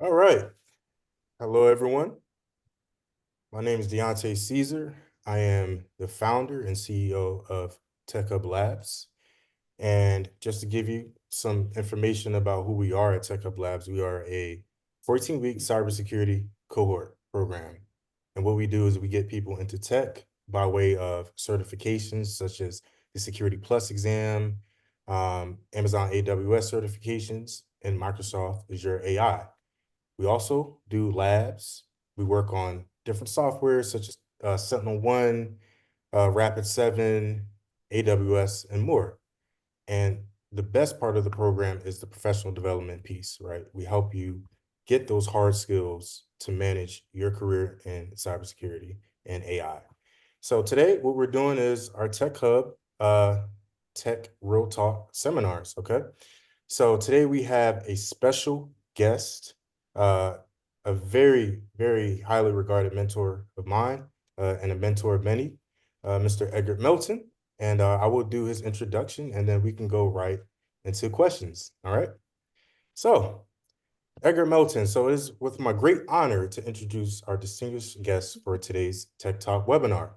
All right. Hello, everyone. My name is Deontay Caesar. I am the founder and CEO of Tech Labs. And just to give you some information about who we are at Tech Labs, we are a 14-week cybersecurity cohort program. And what we do is we get people into tech by way of certifications such as the Security Plus exam, Amazon AWS certifications, and Microsoft Azure AI. We also do labs. We work on different software such as Sentinel-1, Rapid7, AWS, and more. And the best part of the program is the professional development piece, right? We help you get those hard skills to manage your career in cybersecurity and AI. So today, what we're doing is our Tech Hub, Tech Real Talk seminars, okay? So today we have a special guest, uh, a very, very highly regarded mentor of mine and a mentor of many, Mr. Ed Melton. And I will do his introduction and then we can go right into questions. All right. So, Edgar Melton. So, it is with my great honor to introduce our distinguished guest for today's Tech Talk webinar.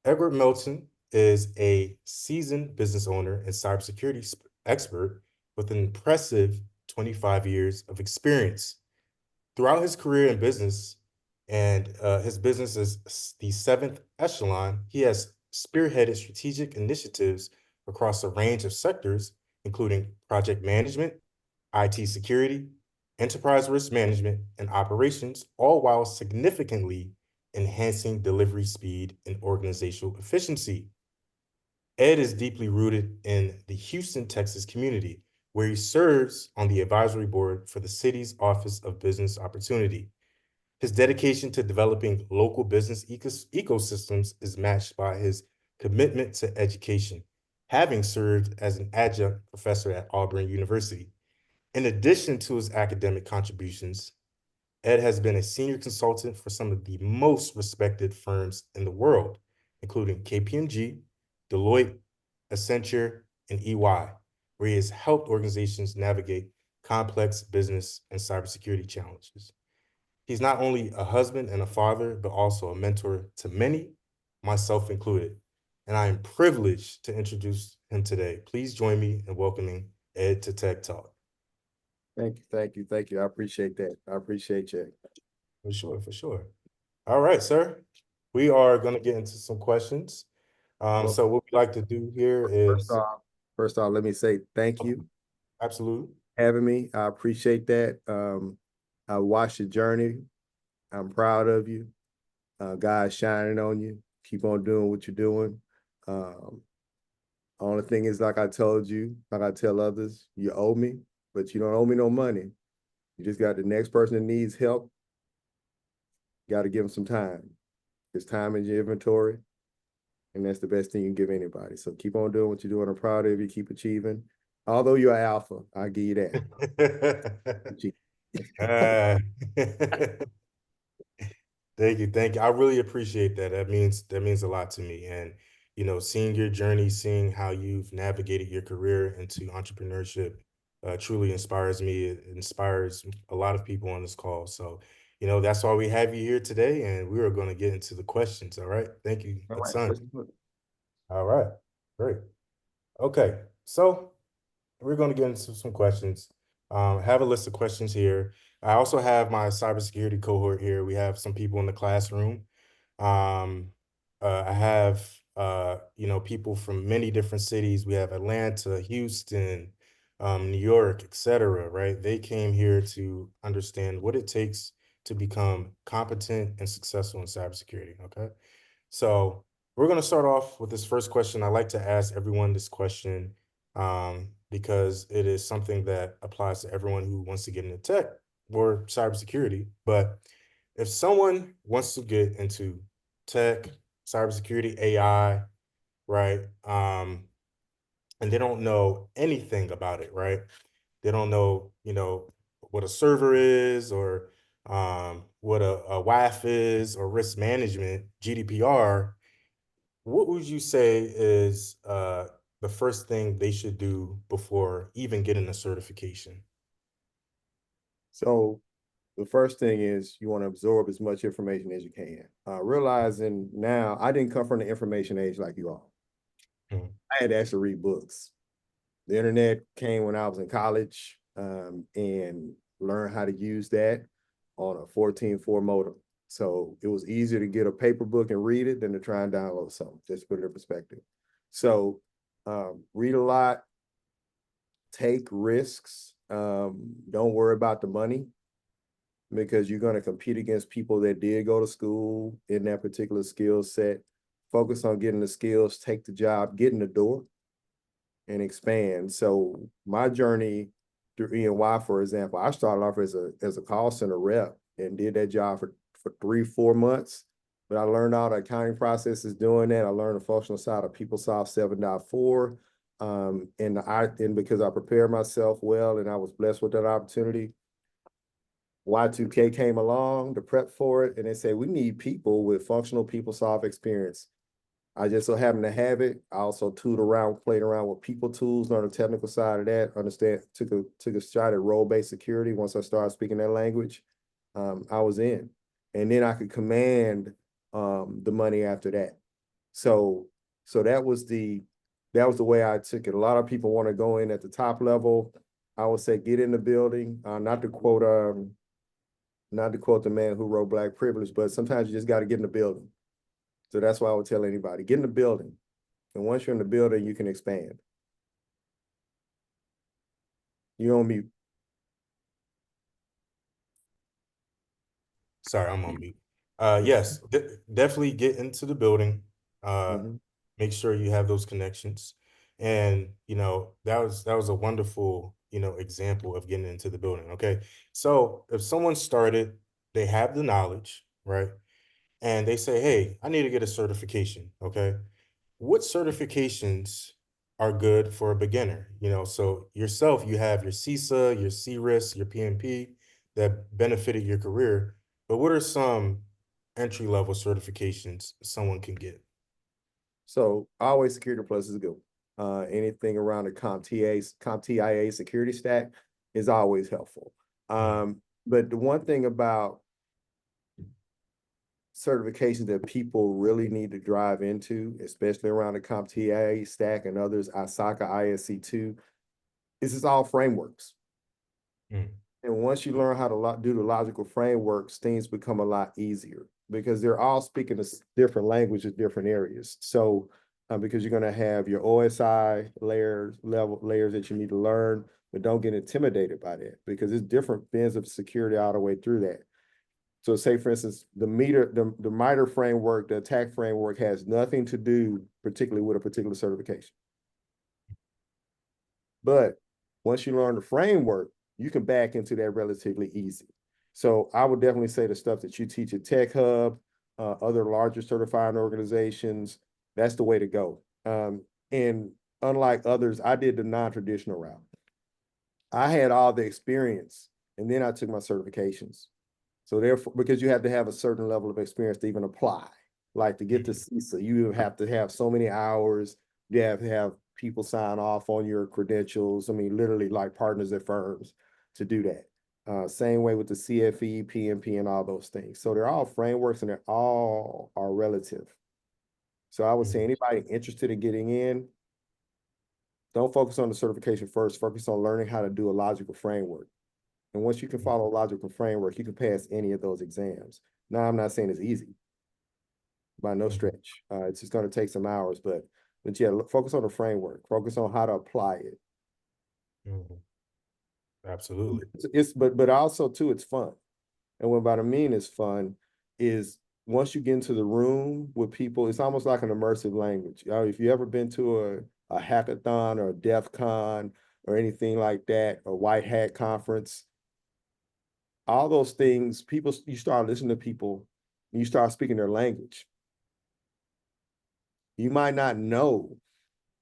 Edgar Melton is a seasoned business owner and cybersecurity expert with an impressive 25 years of experience. Throughout his career in business, and his business is the seventh echelon, he has spearheaded strategic initiatives across a range of sectors, including project management, IT security, enterprise risk management, and operations, all while significantly enhancing delivery speed and organizational efficiency. Ed is deeply rooted in the Houston, Texas community, where he serves on the advisory board for the city's Office of Business Opportunity. His dedication to developing local business ecosystems is matched by his commitment to education, having served as an adjunct professor at Auburn University. In addition to his academic contributions, Ed has been a senior consultant for some of the most respected firms in the world, including KPMG, Deloitte, Accenture, and EY, where he has helped organizations navigate complex business and cybersecurity challenges. He's not only a husband and a father, but also a mentor to many, myself included. And I am privileged to introduce him today. Please join me in welcoming Ed to Tech Talk. Thank you. I appreciate that. I appreciate you. For sure, for sure. All right, sir. We are going to get into some questions. So what we like to do here is First off, let me say thank you. Absolutely. Having me. I appreciate that. I watched your journey. I'm proud of you. God's shining on you. Keep on doing what you're doing. Only thing is, like I told you, like I tell others, you owe me, but you don't owe me no money. You just got the next person that needs help. Got to give them some time. There's time in your inventory, and that's the best thing you can give anybody. So keep on doing what you're doing. I'm proud of you. Keep achieving. Although you're alpha, I'll give you that. uh, Thank you, thank you. I really appreciate that. That means a lot to me. And seeing your journey, seeing how you've navigated your career into entrepreneurship, truly inspires me. It inspires a lot of people on this call. So, that's why we have you here today, and we are going to get into the questions. All right. Thank you, All good right, son. let's do it. All right, great. Okay, so we're going to get into some questions. I have a list of questions here. I also have my cybersecurity cohort here. We have some people in the classroom. Um, I have people from many different cities. We have Atlanta, Houston, New York, etc. Right? They came here to understand what it takes to become competent and successful in cybersecurity. Okay, so we're going to start off with this first question. I like to ask everyone this question because it is something that applies to everyone who wants to get into tech or cybersecurity. But if someone wants to get into tech, cybersecurity, AI, right, and they don't know anything about it, right? They don't know, what a server is or what a WAF is or risk management, GDPR. What would you say is the first thing they should do before even getting a certification? So The first thing is you want to absorb as much information as you can. Realizing now, I didn't come from the information age like you all. Mm, I had to actually read books. The internet came when I was in college, and learned how to use that on a 14.4 modem. So it was easier to get a paper book and read it than to try and download something, just to put it in perspective. So read a lot, take risks. Don't worry about the money because you're going to compete against people that did go to school in that particular skill set. Focus on getting the skills, take the job, get in the door, and expand. So my journey through E&Y, for example, I started off as a call center rep and did that job for 3-4 months. But I learned all the accounting processes doing that. I learned the functional side of PeopleSoft 7.4. And because I prepared myself well and I was blessed with that opportunity, Y2K came along to prep for it, and they said, we need people with functional PeopleSoft experience. I just so happen to have it. I also played around with people tools, learned the technical side of that, took a shot at role-based security. Once I started speaking that language, I was in. And then I could command the money after that. So that was the way I took it. A lot of people want to go in at the top level. I would say get in the building, not to quote the man who wrote Black Privilege, but sometimes you just got to get in the building. So that's why I would tell anybody, get in the building. And once you're in the building, you can expand. You on mute. sorry, I'm on mute. Yes, definitely get into the building. Uh, Mm-hmm. make sure you have those connections, and that was a wonderful example of getting into the building. Okay, so if someone started, they have the knowledge, right, and they say, "Hey, I need to get a certification." Okay, what certifications are good for a beginner? So yourself, you have your CISA, your CRIS, your PMP that benefited your career. But what are some entry level certifications someone can get? So always Security Plus is good. Anything around the CompTIA security stack is always helpful. Mm, But the one thing about certifications that people really need to drive into, especially around the CompTIA stack and others, ISACA, ISC2, is it's all frameworks. mm, And once you learn how to do the logical frameworks, things become a lot easier because they're all speaking a different languages, different areas. So, because you're going to have your OSI layers that you need to learn, but don't get intimidated by that because it's different bins of security all the way through that. So, say for instance, the MITRE framework, the attack framework has nothing to do particularly with a particular certification. But once you learn the framework, you can back into that relatively easy. So I would definitely say the stuff that you teach at Tech Hub, other larger certifying organizations, that's the way to go. And unlike others, I did the non-traditional route. I had all the experience, and then I took my certifications. So therefore, because you have to have a certain level of experience to even apply, like to get to mm, CISA, you have to have so many hours. You have to have people sign off on your credentials. I mean, literally like partners at firms to do that. Same way with the CFE, PMP, and all those things. So they're all frameworks and they're all are relative. So I would say mm, anybody interested in getting in, don't focus on the certification first. Focus on learning how to do a logical framework. And once you can mm, follow a logical framework, you can pass any of those exams. Now, I'm not saying it's easy by no mm, stretch. It's just going to take some hours, but yeah, focus on the framework. Focus on how to apply it. mm. Absolutely. But also too, it's fun. And what I mean is fun is once you get into the room with people, it's almost like an immersive language. If you ever been to a hackathon or a DEF CON or anything like that, a white hat conference, all those things, people, you start listening to people, and you start speaking their language. You might not know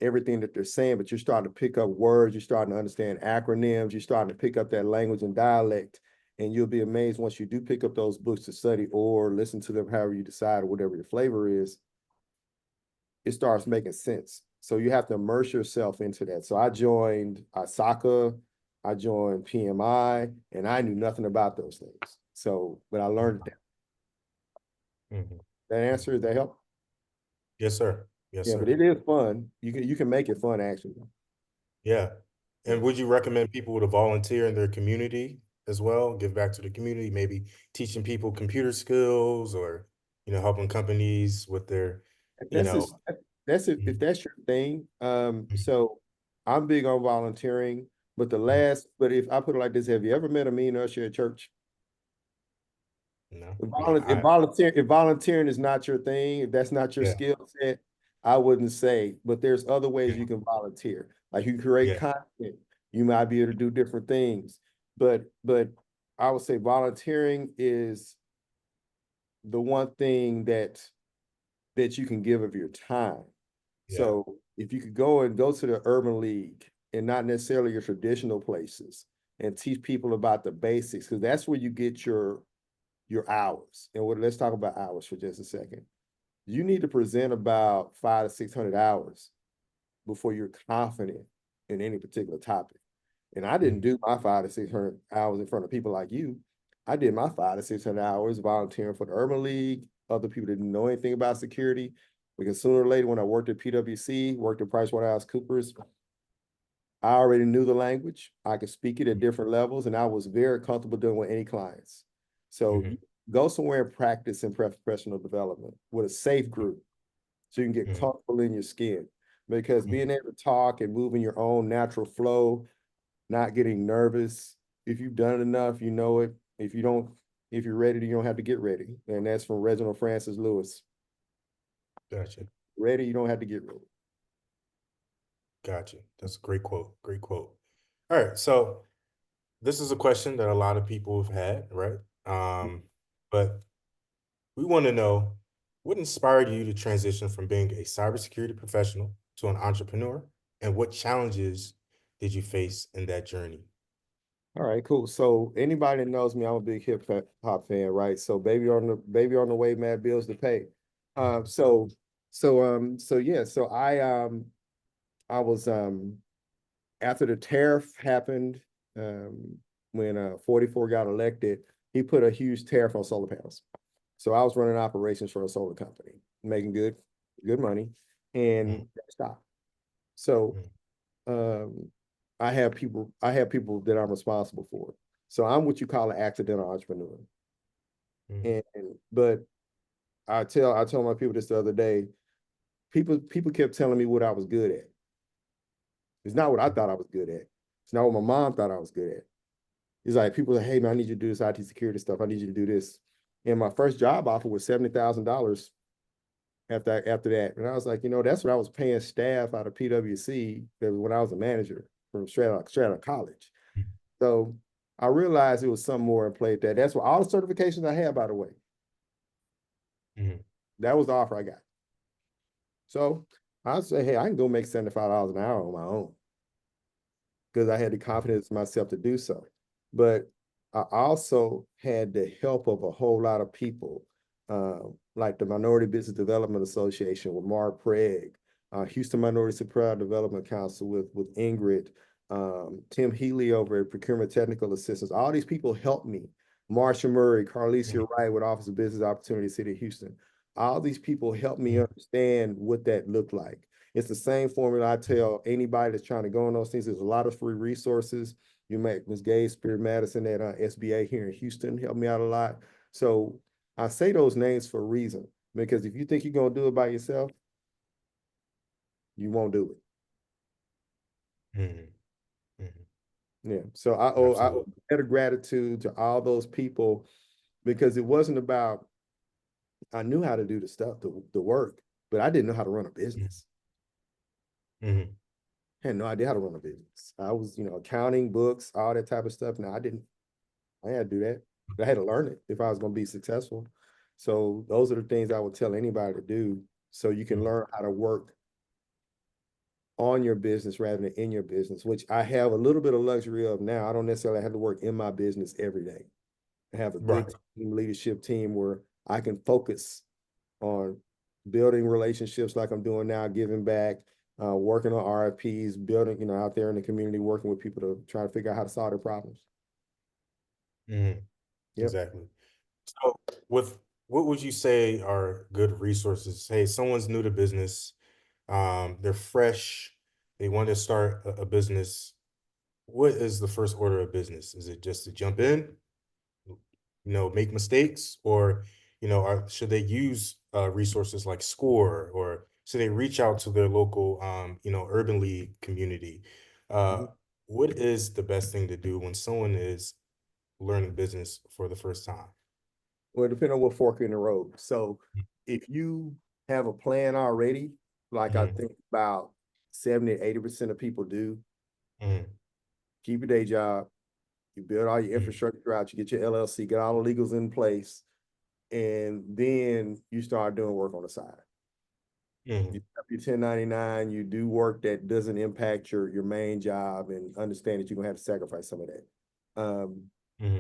everything that they're saying, but you're starting to pick up words, you're starting to understand acronyms, you're starting to pick up that language and dialect. And you'll be amazed once you do pick up those books to study or listen to them, however you decide, or whatever your flavor is, it starts making sense. So you have to immerse yourself into that. So I joined ISACA. I joined PMI, and I knew nothing about those things. So, but I learned that. Mhm. That Mhm. answer, that help? Yes, sir. Yes, Yeah, but sir. it is fun. You can make it fun actually. Yeah. Yeah. And would you recommend people to volunteer in their community as well? Give back to the community, maybe teaching people computer skills or, helping companies with their, you That's know. just that's it. If Mhm. that's your thing, Mhm. so I'm big on volunteering. Mhm. But if I put it like this, have you ever met a mean usher at church? No, no, If volunteering is not your thing, if that's not your yeah, skill set, I wouldn't say. But there's other ways yeah, you can volunteer. Like you create yeah, content, you might be able to do different things. But I would say volunteering is the one thing that you can give of your time. yeah, So if you could go to the urban league and not necessarily your traditional places and teach people about the basics, because that's where you get your hours. And let's talk about hours for just a second. You need to present about 500 to 600 hours before you're confident in any particular topic. And I didn't mhm, do my 500 to 600 hours in front of people like you. I did my 500 to 600 hours volunteering for the Urban League. Other people didn't know anything about security because sooner or later, when I worked at PwC, worked at PricewaterhouseCoopers, I already knew the language. I could speak it at different levels, and I was very comfortable doing with any clients. So mhm, you go somewhere and practice in professional development with a safe group so you can get mhm, comfortable in your skin. Because mhm. being able to talk and move in your own natural flow, not getting nervous. If you've done it enough, you know it. If you don't, if you're ready, you don't have to get ready. And that's from Reginald Francis Lewis. Gotcha, Ready, you don't have to get ready. gotcha. That's a great quote. Great quote. All right, so this is a question that a lot of people have had, right? But we want to know what inspired you to transition from being a cybersecurity professional to an entrepreneur, and what challenges did you face in that journey? All right, cool. So anybody that knows me, I'm a big hip hop fan, right? So baby on the way, mad bills to pay. Mhm, So yeah, so I was after the tariff happened, um when 44 got elected, he put a huge tariff on solar panels. So I was running operations for a solar company, making good money, mhm, and that stopped. So mhm, um, I have people that I'm responsible for. So I'm what you call an accidental entrepreneur. mhm, And but I told my people this the other day. People kept telling me what I was good at. It's not what I thought I was good at. It's not what my mom thought I was good at. It's like people say, hey man, I need you to do this IT security stuff. I need you to do this. And my first job offer was $70,000 after that. And I was like, that's what I was paying staff out of PwC when I was a manager from straight out of college. mhm, So I realized it was some more in play at that. That's what all the certifications I had, by the way. mhm, That was the offer I got. So I say, hey, I can go make $75 an hour on my own because I had the confidence in myself to do so. But I also had the help of a whole lot of people, like the Minority Business Development Association with Mark Craig, Houston Minority Supplier Development Council with Ingrid, Tim Healy over at Procurement Technical Assistance. All these people helped me. Marsha Murray, mhm, Carlicia Wright with Office of Business Opportunity, City of Houston. All these people helped me mhm, understand what that looked like. It's the same formula I tell anybody that's trying to go on those things. There's a lot of free resources. You make Ms. Gay, Spirit Madison at SBA here in Houston help me out a lot. So I say those names for a reason because if you think you're gonna do it by yourself, you won't do it. mhm, mhm. Yeah. So I owe Absolutely. better gratitude to all those people because it wasn't about I knew how to do the stuff, the work, but I didn't know how to run a Mhm, business. mhm, I had no idea how to run a business. I was, accounting, books, all that type of stuff. Now I had to do that. I had to learn it if I was going to be successful. So those are the things I would tell anybody to do so you can mhm. learn how to work on your business rather than in your business, which I have a little bit of luxury of now. I don't necessarily have to work in my business every day. I have a good Right. leadership team where I can focus on building relationships like I'm doing now, giving back, working on RFPs, building, out there in the community, working with people to try to figure out how to solve their problems. Mhm. Yep. Exactly. So, with what would you say are good resources? Hey, someone's new to business, they're fresh, they want to start a business. What is the first order of business? Is it just to jump in, make mistakes, or should they use resources like Score, or should they reach out to their local, urban league community? Uh, Mhm. what is the best thing to do when someone is learning business for the first time? Well, depending on what fork in the road. So if you have a plan already, like I Mm-hmm. think about 70 to 80% of people do, Mm-hmm. keep your day job, you build all your infrastructure out, you get your LLC, get all the legals in place, and then you start doing work on the side. Mm-hmm. You have your 1099, you do work that doesn't impact your main job, and understand that you're gonna have to sacrifice some of that. Mm-hmm.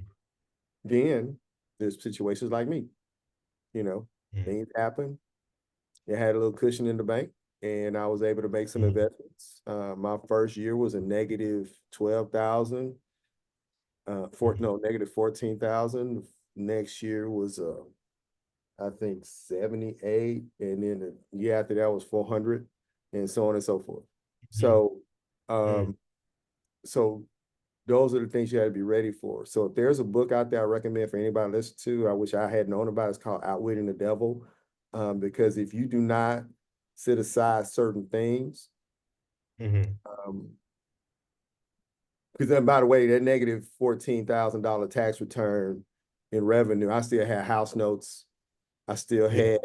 Then there's situations like me, you know, things happen. I had a little cushion in the bank, and I was able to make some Mm-hmm. investments. My first year was a negative 12,000. Mm-hmm. Negative 14,000. Next year was I think 78, and then the year after that was 400, and so on and so forth. So, Mm-hmm. um, so those are the things you had to be ready for. So if there's a book out there I recommend for anybody to listen to, I wish I had known about, it's called Outwitting the Devil. Because if you do not set aside certain things, Mm-hmm. um, because then, by the way, that negative $14,000 tax return in revenue, I still had house notes. I still Yeah. had,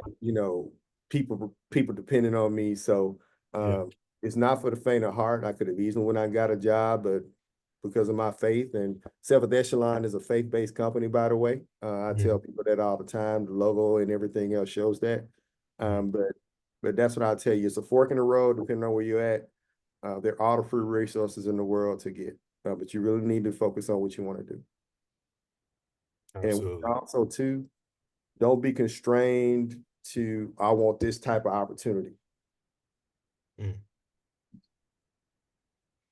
people depending on me. So Yeah. it's not for the faint of heart. I could have easily when I got a job, but because of my faith, and Seventh Echelon is a faith-based company, by the way. I tell Mm-hmm. people that all the time. The logo and everything else shows that. Mm-hmm. But that's what I'll tell you. It's a fork in the road, depending on where you're at. There are all the free resources in the world to get, but you really need to focus on what you want to do. And Absolutely. also, too, don't be constrained to, I want this type of opportunity. Mm.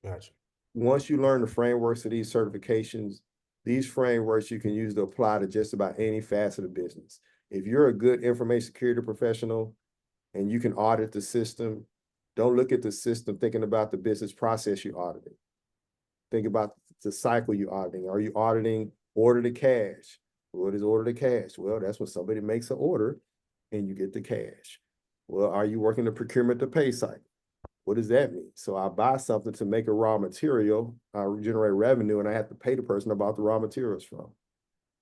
Gotcha. Once you learn the frameworks of these certifications, these frameworks you can use to apply to just about any facet of business. If you're a good information security professional and you can audit the system, don't look at the system thinking about the business process you're auditing. Think about the cycle you're auditing. Are you auditing order to cash? What is order to cash? Well, that's when somebody makes an order and you get the cash. Well, are you working the procurement to pay cycle? What does that mean? So I buy something to make a raw material, I generate revenue, and I have to pay the person I bought the raw materials from.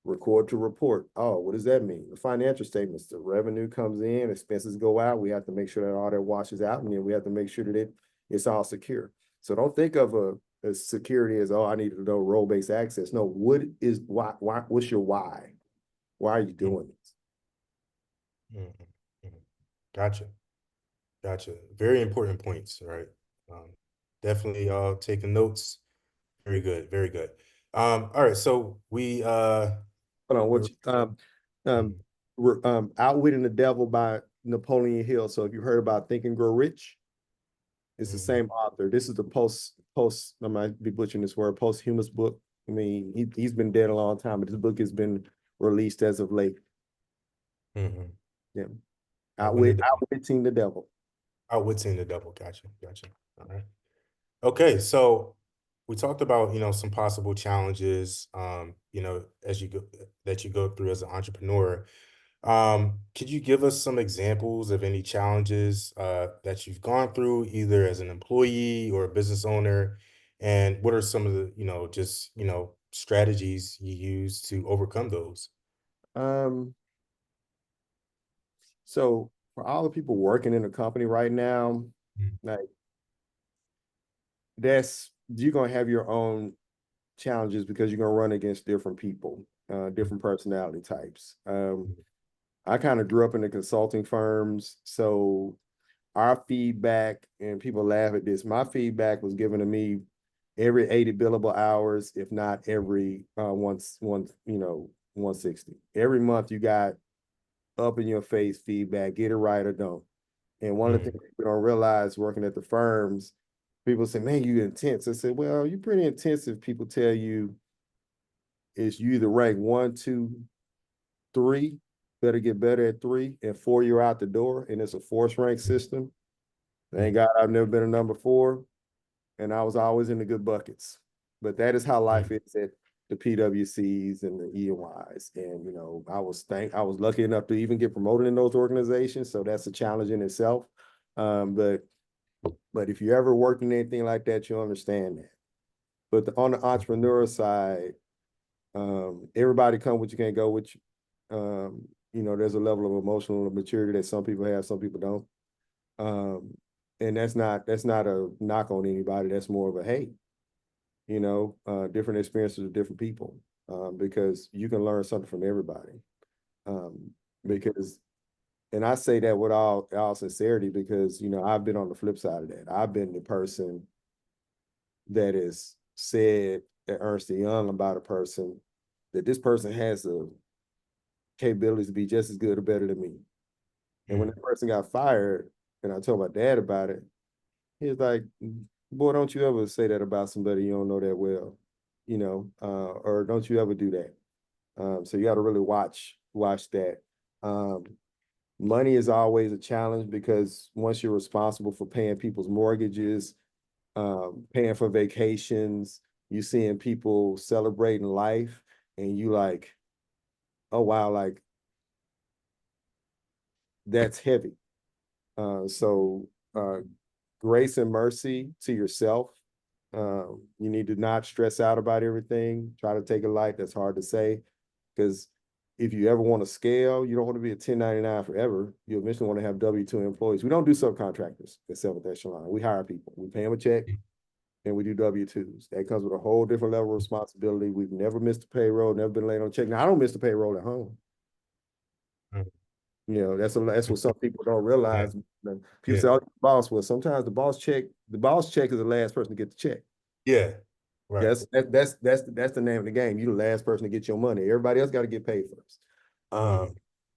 Record to report. Oh, what does that mean? The financial statements, the revenue comes in, expenses go out. We have to make sure that all that washes out, and then we have to make sure that it's all secure. So don't think of a security as, oh, I need to know role-based access. No, what's your why? Why are you Mm-hmm. doing this? Mm-hmm. Mm-hmm. Gotcha. Gotcha. Very important points, right? Um, Definitely taking notes. Very good. Very good. All right. So Hold on, we're um, Mhm. Outwitting the Devil by Napoleon Hill. So if you heard about Think and Grow Rich, it's the Mhm. same author. This is the post. I might be butchering this word. Posthumous book. I mean, he's been dead a long time, but this book has been released as of late. Mhm. Yeah, Outwitting the devil. Outwitting the Devil. Outwitting the devil. Gotcha. Gotcha. All right. Okay. So we talked about, some possible challenges, as you go through as an entrepreneur. Could you give us some examples of any challenges that you've gone through, either as an employee or a business owner? And what are some of the, strategies you use to overcome those? Um, so for all the people working in the company right now, Mhm. like that's you're gonna have your own challenges because you're gonna run against different people, different personality types. I kind of grew up in the consulting firms, so our feedback, and people laugh at this, my feedback was given to me every 80 billable hours, if not every 160. Every month you got up in your face feedback, get it right or don't. And one of the Mm, things people don't realize working at the firms, people say, man, you intense. I said, well, you're pretty intense if people tell you is you either rank one, two, three, better get better at three, and four, you're out the door, and it's a force rank system. Thank mm, God I've never been a number four, and I was always in the good buckets. But that is how life mm, is at the PWCs and the EYs. And I was lucky enough to even get promoted in those organizations. So that's a challenge in itself. Um, but but if you ever worked in anything like that, you'll understand that. But on the entrepreneur side, everybody come with you, can't go with you. There's a level of emotional maturity that some people have, some people don't. And that's not a knock on anybody. That's more of a hey, different experiences with different people, because you can learn something from everybody. Um, because, and I say that with all sincerity because I've been on the flip side of that. I've been the person that is said at Ernst and Young about a person that this person has the capabilities to be just as good or better than me. And when mm, that person got fired, and I told my dad about it, he was like, "Boy, don't you ever say that about somebody you don't know that well, or don't you ever do that." So you got to really watch that. Um, Money is always a challenge because once you're responsible for paying people's mortgages, paying for vacations, you seeing people celebrating life, and you like, oh wow, like that's heavy. So grace and mercy to yourself. You need to not stress out about everything. Try to take it light. That's hard to say because if you ever want to scale, you don't want to be a 1099 forever. You eventually want to have W-2 employees. We don't do subcontractors at Seventh Echelon. We hire people. We pay them a check and we do W-2s. That comes with a whole different level of responsibility. We've never missed a payroll, never been late on a check. Now, I don't miss the payroll at home. mm. That's what some people don't Yeah, realize. People yeah, say, "Oh, the boss." Well, sometimes the boss check is the last person to get the check. yeah. Right. That's the name of the game. You're the last person to get your money. Everybody else got to get paid first. Mm,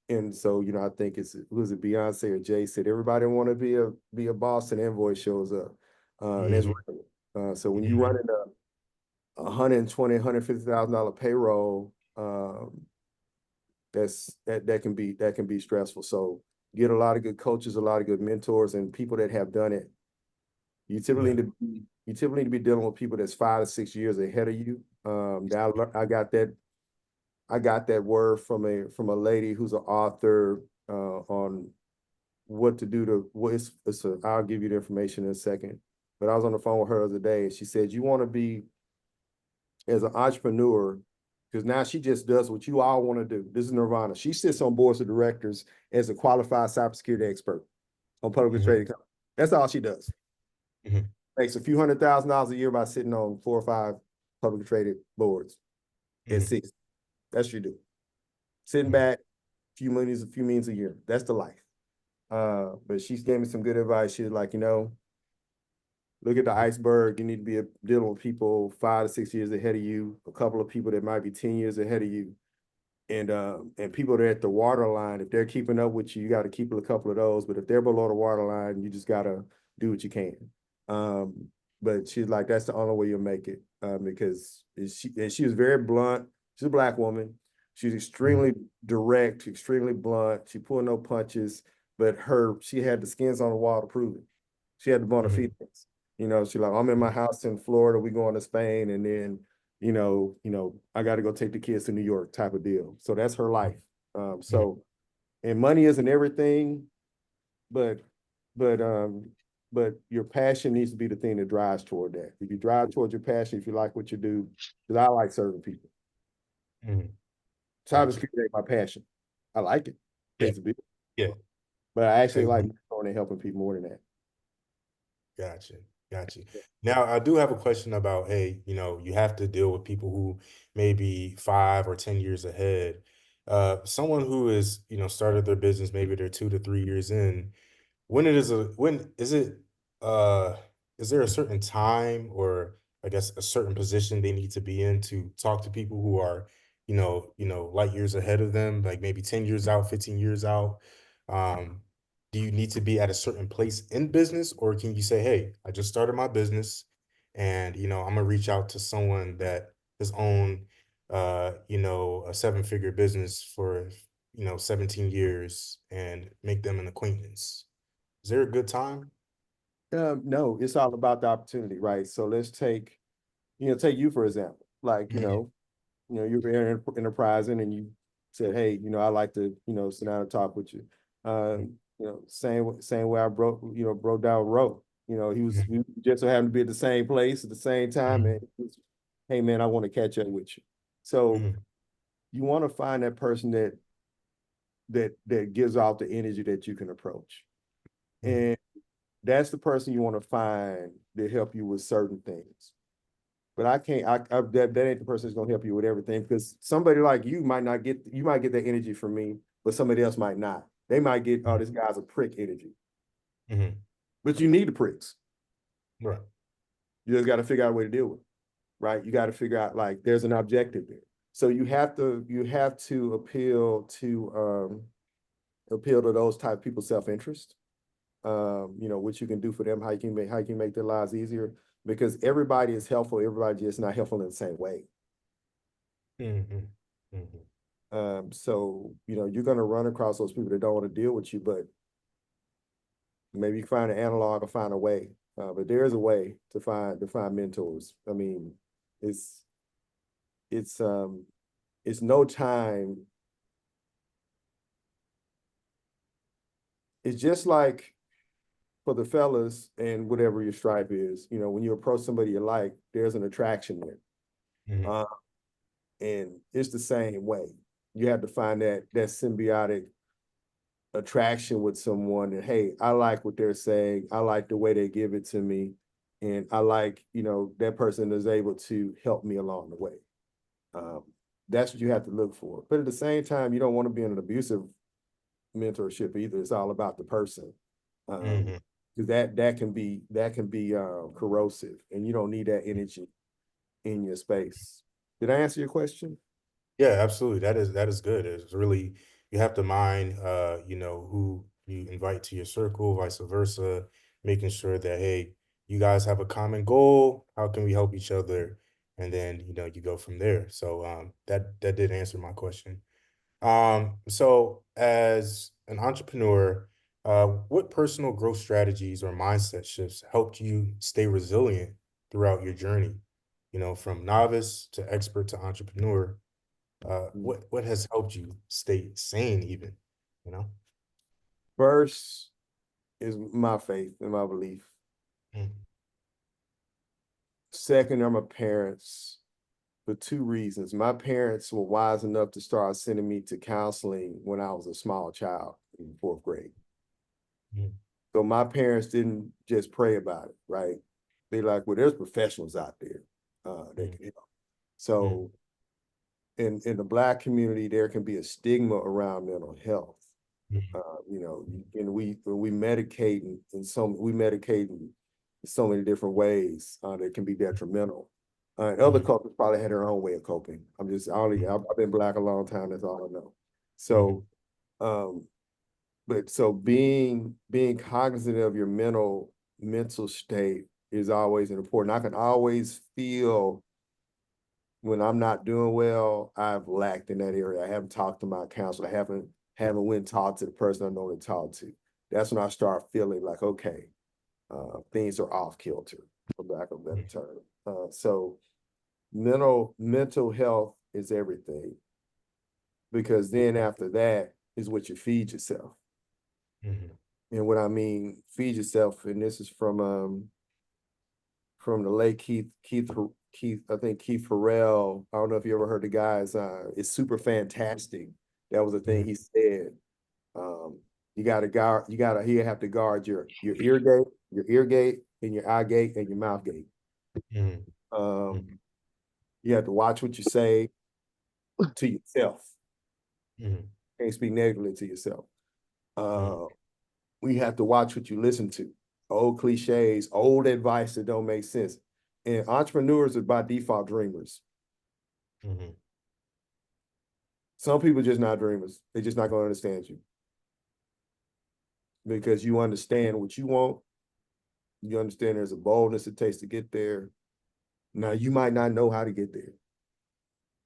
And so I think it's who's it Beyonce or Jay said everybody want to be a boss and invoice shows up, and that's mm, right. So when you run mm, in a 120, $150,000 payroll, that can be stressful. So get a lot of good coaches, a lot of good mentors, and people that have done it. yeah. You typically need to be dealing with people that's 5 to 6 years ahead of you. I got that word from a lady who's an author on what to do to what I'll give you the information in a second. But I was on the phone with her the other day and she said, you want to be as an entrepreneur, because now she just does what you all want to do. This is Nirvana. She sits on boards of directors as a qualified cybersecurity expert on publicly Mhm, traded companies. That's all she does. mhm, Makes a few $100,000 a year by sitting on 4 or 5 publicly traded boards at mhm, 60. That's what you do. Sitting mhm, back, a few millions a year. That's the life. But she's gave me some good advice. She's like, look at the iceberg. You need to be dealing with people 5 to 6 years ahead of you, a couple of people that might be 10 years ahead of you. And people that are at the waterline, if they're keeping up with you, you got to keep a couple of those. But if they're below the waterline, you just gotta do what you can. Um, but she's like, that's the only way you'll make it. Because she was very blunt. She's a black woman. She's mhm, extremely direct, extremely blunt. She pulled no punches, but she had the skins on the wall to prove it. She had the bona mhm, fides. She's like, I'm in my house in Florida. We going to Spain, and then I got to go take the kids to New York type of deal. So that's her life. mhm, And money isn't everything, but but um, but your passion needs to be the thing that drives toward that. If you drive towards your passion, if you like what you do, because I like serving people. mhm. Gotcha. Cybersecurity ain't my passion. I like it, Yeah, pays the bill, yeah. but I actually Pays like the mentoring and helping people more than that. Gotcha. Gotcha. Now, I do have a question about, hey, you have to deal with people who may be 5 or 10 years ahead. Someone who is, started their business, maybe they're 2 to 3 years in. When is it, uh, is there a certain time or I guess a certain position they need to be in to talk to people who are, light years ahead of them, like maybe 10 years out, 15 years out? Um, do you need to be at a certain place in business, or can you say, hey, I just started my business and I'm gonna reach out to someone that has owned a seven-figure business for 17 years and make them an acquaintance? Is there a good time? No, it's all about the opportunity, right? So let's take you for example. Like, Hmm. you're very enterprising and you said, hey, I like to, sit down and talk with you. Same way I broke down Roe. We just so happened to be at the same place at the same time. Hmm. And hey man, I want to catch up with you. So Hmm. you want to find that person that gives off the energy that you can approach. Hmm. And that's the person you want to find to help you with certain things. But I can't. That ain't the person that's gonna help you with everything because somebody like you might not get. You might get that energy from me, but somebody else might not. They might get, oh, this guy's a prick energy. Hmm. But you need the pricks. Right. You just got to figure out a way to deal with it, right? You got to figure out like there's an objective there. So you have to appeal to those type of people's self-interest. What you can do for them, how you can make their lives easier. Because everybody is helpful, everybody just not helpful in the same way. Hmm. Hmm. So you're gonna run across those people that don't want to deal with you, but maybe you find an analog or find a way. But there is a way to find mentors. I mean, it's it's um it's no time. It's just like for the fellas and whatever your stripe is, when you approach somebody you like, there's an attraction there. Hmm. Uh, and it's the same way. You have to find that symbiotic attraction with someone and hey, I like what they're saying, I like the way they give it to me, and I like that person is able to help me along the way. um, that's what you have to look for, but at the same time you don't want to be in an abusive mentorship either. It's all about the person. um, Hmm. because that can be corrosive and you don't need that energy in your space. Did I answer your question? Yeah, absolutely. That is good. It's really, you have to mind who you invite to your circle, vice versa, making sure that hey, you guys have a common goal. How can we help each other? And then you go from there. So that did answer my question. So as an entrepreneur, what personal growth strategies or mindset shifts helped you stay resilient throughout your journey? From novice to expert to entrepreneur, what has helped you stay sane even, you know? First is my faith and my belief. Mm. Second are my parents for two reasons. My parents were wise enough to start sending me to counseling when I was a small child in fourth grade. Mm. So my parents didn't just pray about it, right? They like, well, there's professionals out there that Mm. can help. Mm. So in the Black community, there can be a stigma around mental health. Mm. And we medicate we medicate in so many different ways that can be detrimental. And other Mm. cultures probably had their own way of coping. I've been Black a long time. That's all I know. Mm. So, um, but so being cognizant of your mental state is always important. I can always feel when I'm not doing well, I've lacked in that area. I haven't talked to my counselor. I haven't went and talked to the person I normally talk to. That's when I start feeling like, okay, things are off kilter, for lack of a better Mm. term. So mental health is everything because then after that is what you feed yourself. Mm. And what I mean, feed yourself, and this is from the late Keith, I think Keith Farrell. I don't know if you ever heard the guys. It's super fantastic. That was the thing Mm. he said. Um, you got to guard. You have to guard your ear gate, and your eye gate, and your mouth gate. Mm. Um, Mm. you have to watch what you say to yourself. Mm. Can't speak negatively to yourself. Mm. Uh, we have to watch what you listen to. Old cliches, old advice that don't make sense. And entrepreneurs are by default dreamers. Mm. Some people just not dreamers. They're just not going to understand you. because you understand what you want. You understand there's a boldness it takes to get there. Now, you might not know how to get there.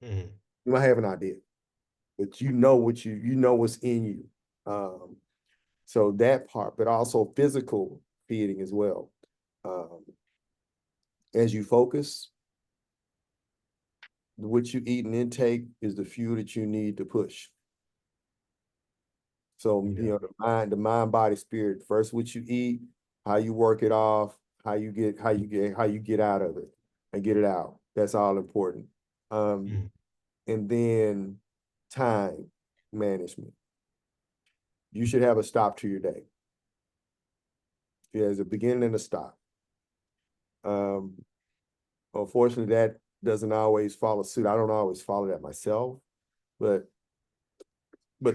Mhm. You might have an idea, but you know what you know what's in you. Um, so that part, but also physical feeding as well. Um, as you focus, what you eat and intake is the fuel that you need to push. So, Yeah. the mind, body, spirit. First, what you eat, how you work it off, how you get out of it and get it out. That's all important. Um, Mhm. and then time management. You should have a stop to your day. There's a beginning and a stop. Um, unfortunately, that doesn't always follow suit. I don't always follow that myself, but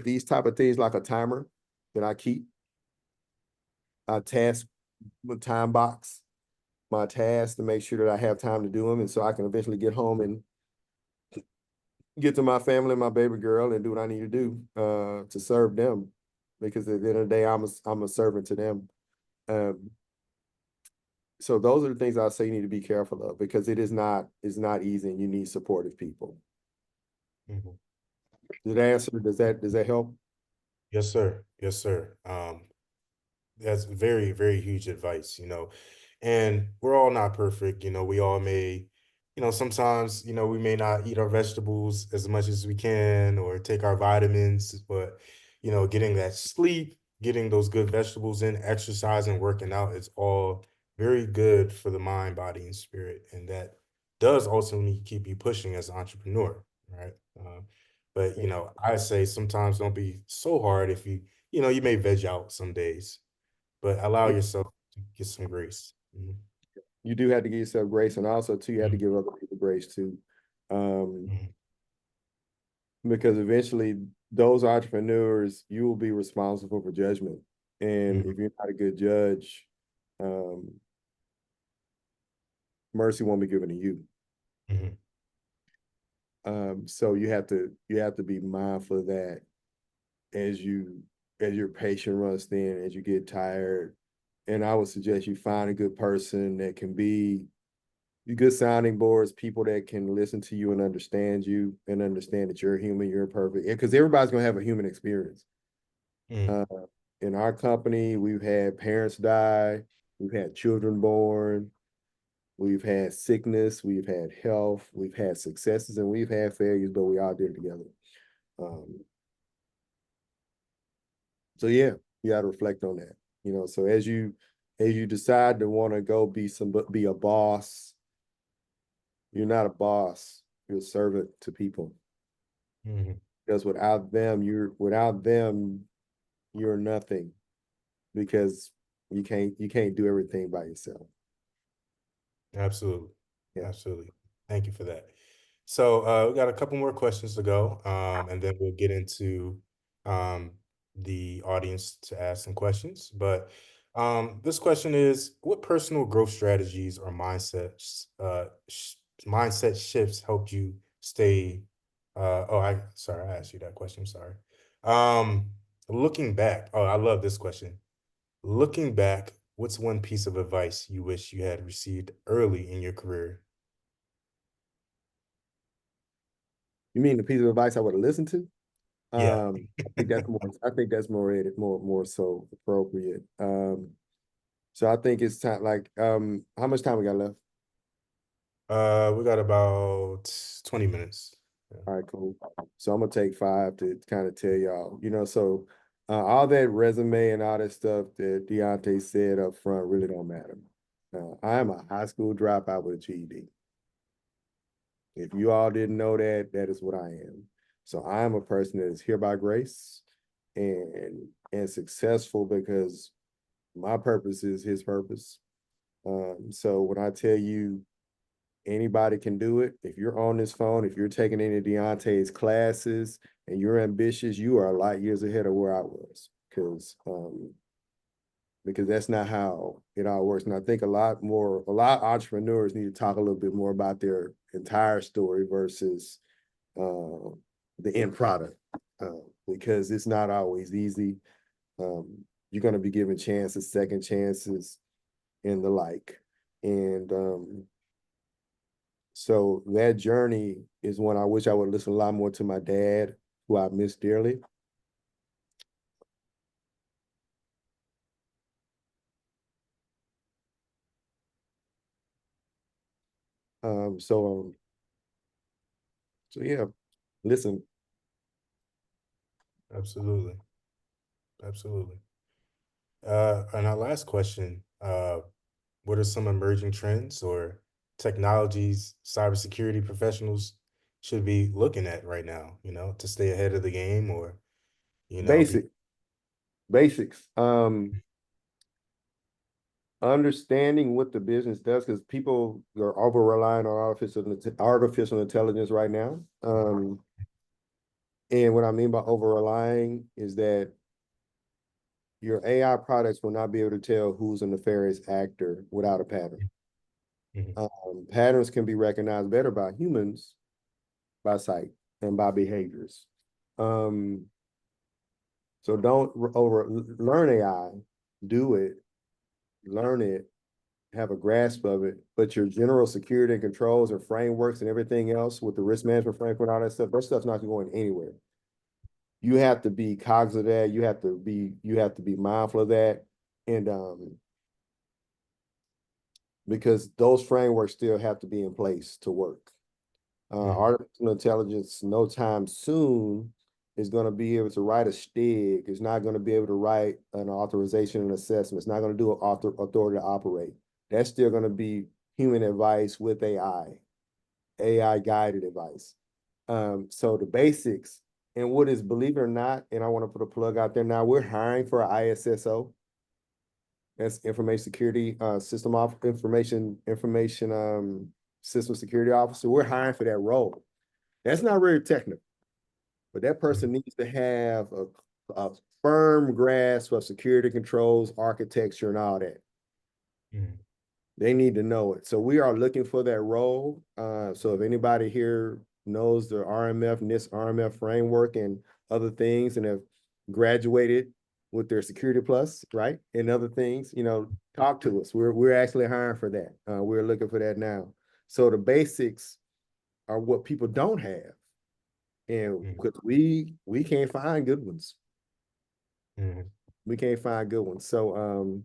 these type of things like a timer that I keep, I task with time box my tasks to make sure that I have time to do them, and so I can eventually get home and get to my family and my baby girl and do what I need to do to serve them, because at the end of the day, I'm a servant to them. Um, so those are the things I say you need to be careful of, because it's not easy, and you need supportive people. Mhm. Did I answer? Does that help? Yes, sir. Yes, sir. That's very, very huge advice, and we're all not perfect. We all may, sometimes, we may not eat our vegetables as much as we can or take our vitamins, but, getting that sleep, getting those good vegetables in, exercising, working out, it's all very good for the mind, body, and spirit. And that does ultimately keep you pushing as an entrepreneur, right? But, I say sometimes don't be so hard if you may veg out some days, but allow yourself to get some grace. Mhm, You do have to give yourself grace, and also too, you have to mhm, give other people grace too, um, mhm, because eventually those entrepreneurs, you will be responsible for judgment, and mhm, if you're not a good judge, um, mercy won't be given to you. mhm, So you have to be mindful of that as your patient runs thin, as you get tired. And I would suggest you find a good person that can be good sounding boards, people that can listen to you and understand that you're human, you're perfect. Because everybody's gonna have a human experience. mhm, Uh, in our company, we've had parents die, we've had children born, we've had sickness, we've had health, we've had successes, and we've had failures, but we all did it together. Um, so yeah, you got to reflect on that. So as you decide to want to go be a boss, you're not a boss. You're a servant to people. mhm. Because without them, you're nothing. Because you can't do everything by yourself. Absolutely. Yeah. Absolutely. Thank you for that. So we got a couple more questions to go, and then we'll get into um, the audience to ask some questions. But this question is, what personal growth strategies or mindset shifts helped you stay? Sorry, I asked you that question. I'm sorry. Um, looking back, oh, I love this question. Looking back, what's one piece of advice you wish you had received early in your career? You mean the piece of advice I would have listened to? Yeah. I think that's more so appropriate. So I think it's time. Like, how much time we got left? We got about 20 minutes. Yeah. All right, cool. So I'm gonna take 5 to kind of tell y'all. So all that resume and all that stuff that Deontay said up front really don't matter. I am a high school dropout with a GED. If you all didn't know that, that is what I am. So I am a person that is here by grace and successful because my purpose is his purpose. So when I tell you anybody can do it, if you're on this phone, if you're taking any of Deontay's classes and you're ambitious, you are light years ahead of where I was. Because that's not how it all works. And I think a lot of entrepreneurs need to talk a little bit more about their entire story versus the end product, because it's not always easy. Um, you're going to be given chances, second chances, and the like. And so that journey is one I wish I would listen a lot more to my dad, who I miss dearly. Um, so um, so yeah, listen, Absolutely. Absolutely. And our last question, what are some emerging trends or technologies cybersecurity professionals should be looking at right now, to stay ahead of the game or, be. basic basics. Understanding what the business does, because people are over relying on artificial intelligence right now. And what I mean by over relying is that your AI products will not be able to tell who's a nefarious actor without a pattern. Mhm, Patterns can be recognized better by humans, by sight, and by behaviors. Um, so don't over learn AI, do it, learn it, have a grasp of it, but your general security and controls and frameworks and everything else with the risk management framework and all that stuff's not going anywhere. You have to be cognizant of that. You have to be mindful of that. And because those frameworks still have to be in place to work. mhm, Artificial intelligence, no time soon, is going to be able to write a STIG. It's not going to be able to write an authorization and assessment. It's not going to do an authority to operate. That's still going to be human advice with AI guided advice. So the basics and what is, believe it or not, and I want to put a plug out there now, we're hiring for an ISSO. That's information security system off information system security officer. We're hiring for that role. That's not very technical, but that mhm, person needs to have a firm grasp of security controls, architecture, and all that. mhm, They need to know it. So we are looking for that role. So if anybody here knows the RMF, NIST RMF framework and other things and have graduated with their Security Plus, right? And other things, talk to us. We're actually hiring for that. We're looking for that now. So the basics are what people don't have. And mhm, because we can't find good ones. mhm, We can't find good ones. So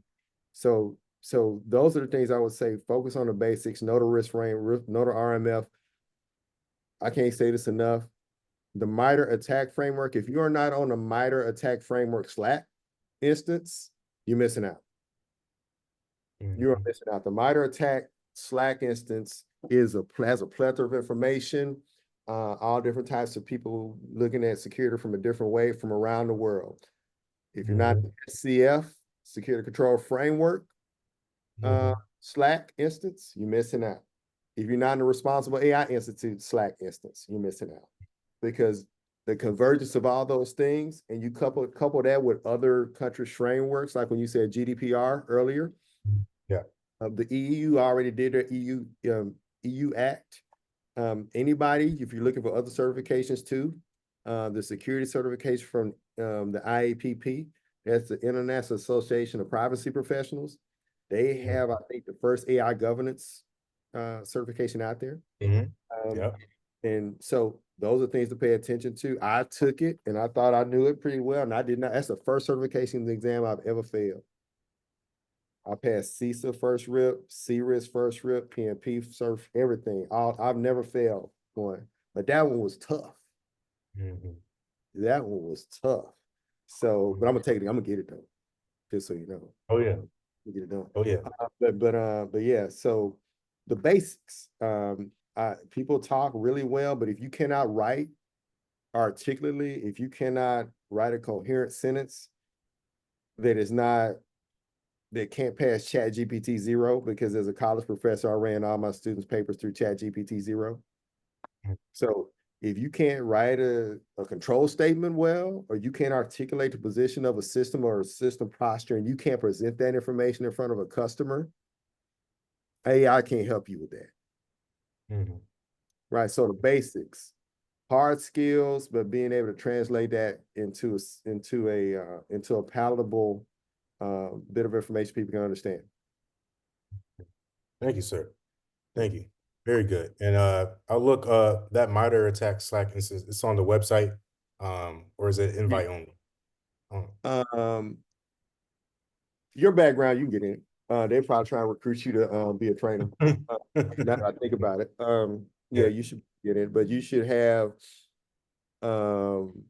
those are the things I would say. Focus on the basics, know the risk frame, know the RMF. I can't say this enough. The MITRE attack framework, if you are not on the MITRE attack framework Slack instance, you're missing out. You're mhm, missing out. The MITRE attack Slack instance has a plethora of information, all different types of people looking at security from a different way from around the world. If you're not mhm, CF, Security Control Framework, uh, mhm, Slack instance, you're missing out. If you're not in the Responsible AI Institute Slack instance, you're missing out. Because the convergence of all those things, and you couple that with other countries' frameworks, like when you said GDPR earlier, yeah. the EU already did their EU Act. Anybody, if you're looking for other certifications too, the security certification from the IAPP, that's the International Association of Privacy Professionals. They Mhm, have, I think, the first AI governance certification out there. mhm, Um, yeah. and so those are things to pay attention to. I took it and I thought I knew it pretty well, and I did not. That's the first certification exam I've ever failed. I passed CISA first rip, CRIS first rip, PNP surf, everything. I've never failed one, but that one was tough. Mhm, That one was tough. So, mhm. but I'm gonna take it. I'm gonna get it done, just so you know. Oh yeah. Get it done. Oh yeah. But yeah. So the basics. People talk really well, but if you cannot write articulately, if you cannot write a coherent sentence that is not that can't pass Chat GPT zero, because as a college professor, I ran all my students' papers through Chat GPT zero. Mhm, So if you can't write a control statement well, or you can't articulate the position of a system or a system posture, and you can't present that information in front of a customer, AI can't help you with that. mhm, Right. So the basics, hard skills, but being able to translate that into a palatable bit of information people can understand. Thank you, sir. Thank you. Very good. And I'll look that MITRE ATT&CK Slack instance, it's on the website. Or is it invite only? Oh. Um, your background, you can get in. They probably try to recruit you to be a trainer. Uh, now that I think about it. Yeah, Yeah. you should get in, but you should have um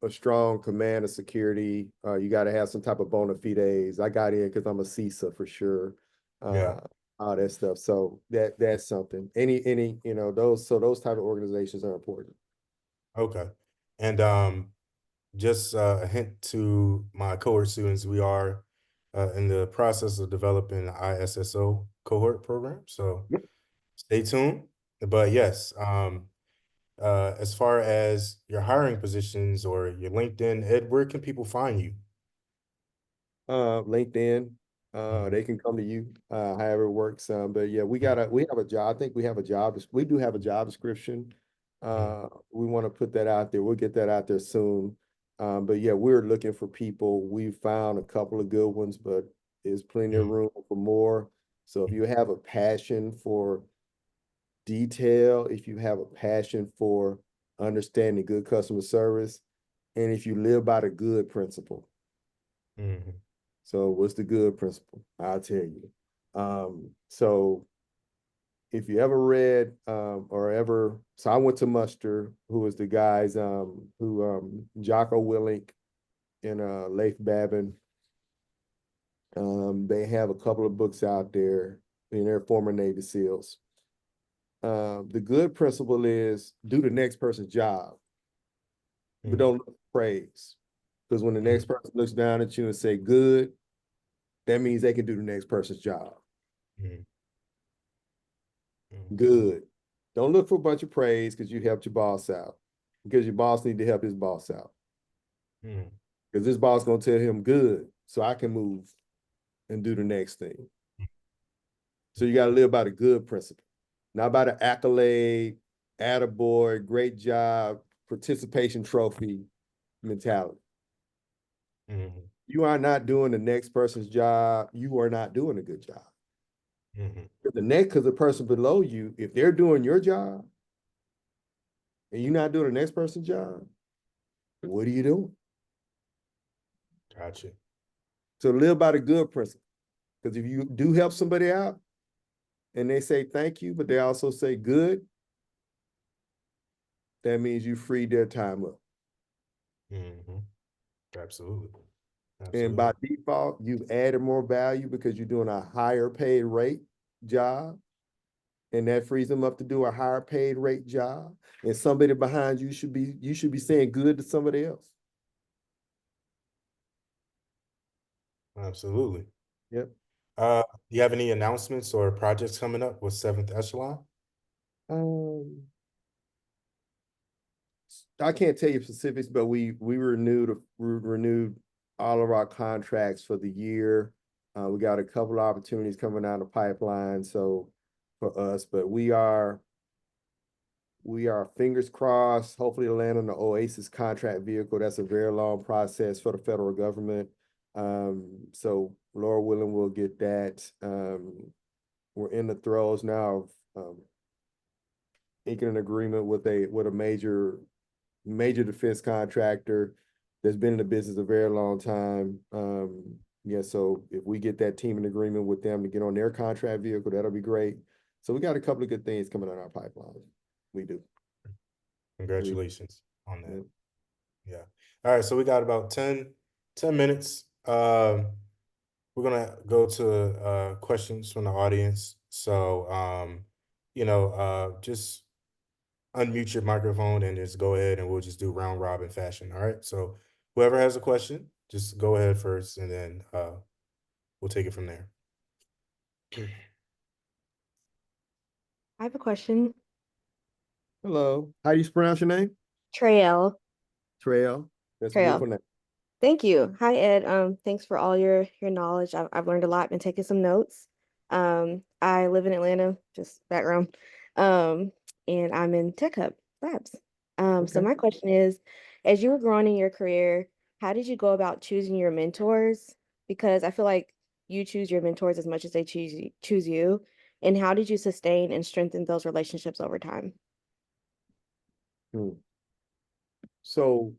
a strong command of security. You got to have some type of bona fides. I got in because I'm a CISA for sure. Yeah. Uh, all that stuff. So that's something. Any those type of organizations are important. Okay. And just a hint to my cohort students, we are in the process of developing the ISSO cohort program. So Yep. stay tuned. But yes, as far as your hiring positions or your LinkedIn, Ed, where can people find you? LinkedIn. Mhm, They can come to you, however it works. But yeah, we have a job. I think we have a job. We do have a job description. mhm, We want to put that out there. We'll get that out there soon. But yeah, we're looking for people. We found a couple of good ones, but there's plenty of mhm, room for more. So if you have a passion for detail, if you have a passion for understanding good customer service, and if you live by the good principle. mhm, So what's the good principle? I'll tell you. So if you ever read or ever, so I went to Muster, who was the guys who Jocko Willink and Leif Babin. They have a couple of books out there, and they're former Navy SEALs. The good principle is do the next person's job, but mhm, don't look for praise. Because when the mhm, next person looks down at you and say good, that means they can do the next person's job. mhm, mhm, Good. Don't look for a bunch of praise because you helped your boss out. Because your boss need to help his boss out. mhm, Because this boss gonna tell him good, so I can move and do the next thing. So you gotta live by the good principle, not by the accolade, attaboy, great job, participation trophy mentality. mhm, You are not doing the next person's job. You are not doing a good job. mhm. Because the person below you, if they're doing your job and you're not doing the next person's job, what are you doing? Gotcha. So live by the good principle. Because if you do help somebody out and they say thank you, but they also say good, that means you freed their time up. Mhm. Absolutely. And by Absolutely. default, you've added more value because you're doing a higher paid rate job. And that frees them up to do a higher paid rate job. And somebody behind you should be saying good to somebody else. Absolutely. Yep. Do you have any announcements or projects coming up with Seventh Echelon? Um, I can't tell you specifics, but we renewed all of our contracts for the year. We got a couple of opportunities coming down the pipeline, so for us, but we are fingers crossed. Hopefully, to land on the Oasis contract vehicle. That's a very long process for the federal government. So Lord willing, we'll get that. We're in the throes now of inking an agreement with a major defense contractor that's been in the business a very long time. Yeah, so if we get that team in agreement with them to get on their contract vehicle, that'll be great. So we got a couple of good things coming on our pipeline. We do. We Congratulations on that. yeah. Yeah. All right. So we got about 10 minutes. We're gonna go to questions from the audience. So just unmute your microphone and just go ahead and we'll just do round robin fashion. All right. So whoever has a question, just go ahead first and then we'll take it from there. I have a question. Hello. How do you pronounce your name? Trail. Trail. That's a Trail. beautiful name. Thank you. Hi, Ed. Thanks for all your knowledge. I've learned a lot, been taking some notes. I live in Atlanta, just background. Um, and I'm in Tech Hub Labs. So Okay. my question is, as you were growing in your career, how did you go about choosing your mentors? because I feel like you choose your mentors as much as they choose you. And how did you sustain and strengthen those relationships over time? Hmm. So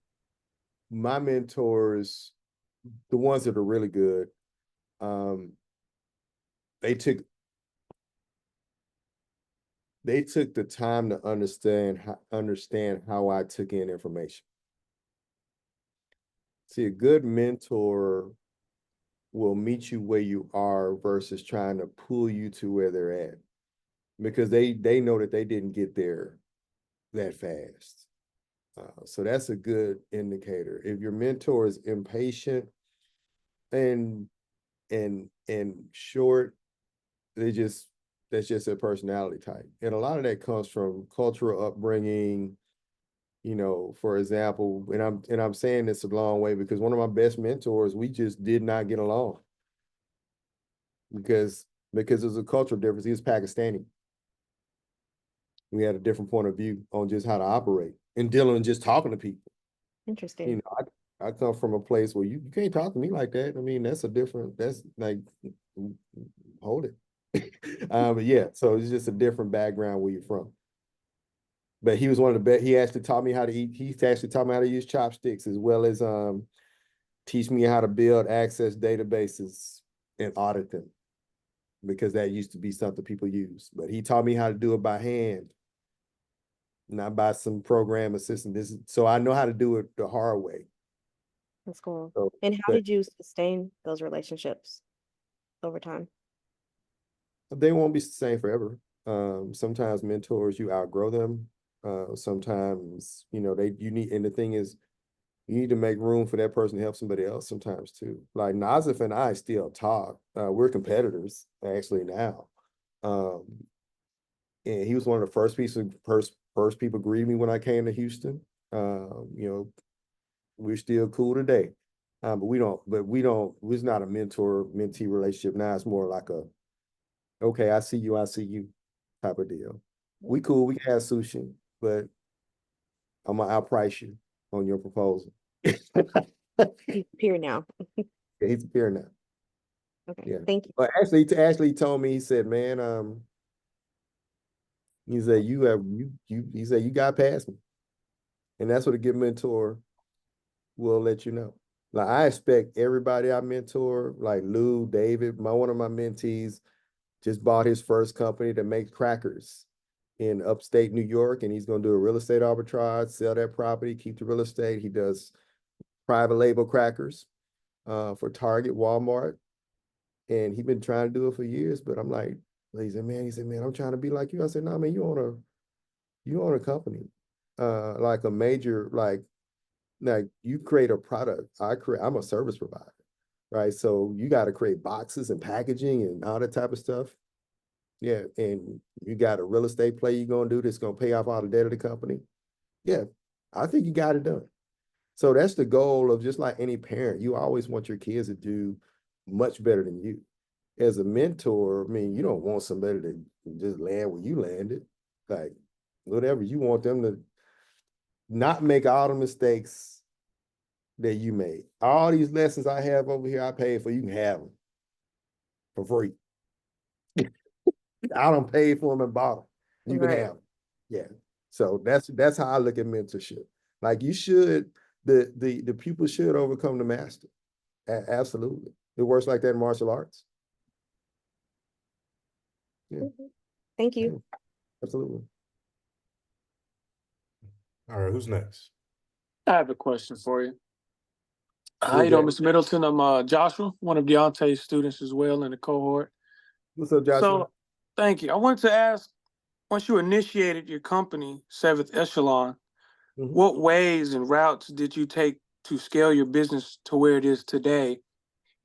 my mentors, the ones that are really good, um, they took the time to understand how I took in information. See, a good mentor will meet you where you are versus trying to pull you to where they're at, because they know that they didn't get there that fast. So that's a good indicator. If your mentor is impatient and short, they just that's just their personality type. And a lot of that comes from cultural upbringing. For example, and I'm saying this a long way because one of my best mentors, we just did not get along because there's a cultural difference. He was Pakistani. We had a different point of view on just how to operate and dealing and just talking to people. You Interesting. know, I come from a place where you can't talk to me like that. I mean, that's like, hold it. But yeah, so it's just a different background where you're from. But he was one of the best. He actually taught me how to eat. He actually taught me how to use chopsticks, as well as teach me how to build access databases and audit them, because that used to be something people use. But he taught me how to do it by hand, not by some program assistant. So I know how to do it the hard way. That's cool. So, And how but did you sustain those relationships over time? they won't be the same forever. Sometimes mentors, you outgrow them. Sometimes, you need, and the thing is, you need to make room for that person to help somebody else sometimes too. Like Nazif and I still talk. We're competitors actually now. Um, and he was one of the first people greeted me when I came to Houston. We're still cool today. It's not a mentor mentee relationship now. It's more like a, okay, I see you type of deal. We cool, we can have sushi, but I'm gonna outprice you on your proposal. He's here now. He's here now. Okay. Yeah. Thank you. But actually told me, he said, man, he said, he said, you got past me. And that's what a good mentor will let you know. Like, I expect everybody I mentor, like Lou, David, one of my mentees just bought his first company that makes crackers in upstate New York, and he's going to do a real estate arbitrage, sell that property, keep the real estate. He does private label crackers for Target, Walmart, and he's been trying to do it for years. But I'm like, he said, man, I'm trying to be like you. I said, no, man, you own a company, like a major, like you create a product. I'm a service provider, right? So you got to create boxes and packaging and all that type of stuff. Yeah, and you got a real estate play you're gonna do that's gonna pay off all the debt of the company. Yeah, I think you got it done. So that's the goal of, just like any parent, you always want your kids to do much better than you. As a mentor, I mean, you don't want somebody to just land where you landed. Like, whatever, you want them to not make all the mistakes that you made. All these lessons I have over here, I paid for. You can have them for free. I don't pay for them and bought them. You can Right. have them. Yeah. So that's how I look at mentorship. Like, you should, the pupil should overcome the master. Absolutely. It works like that in martial arts. Yeah. Mhm. Thank Yeah, you. absolutely. All right, who's next? I have a question for you. How Who's you doing, that? Mr. Middleton? I'm Joshua, one of Deontay's students as well in the cohort. What's up, Joshua? So, thank you. I wanted to ask, once you initiated your company, Seventh Echelon, Mhm. what ways and routes did you take to scale your business to where it is today?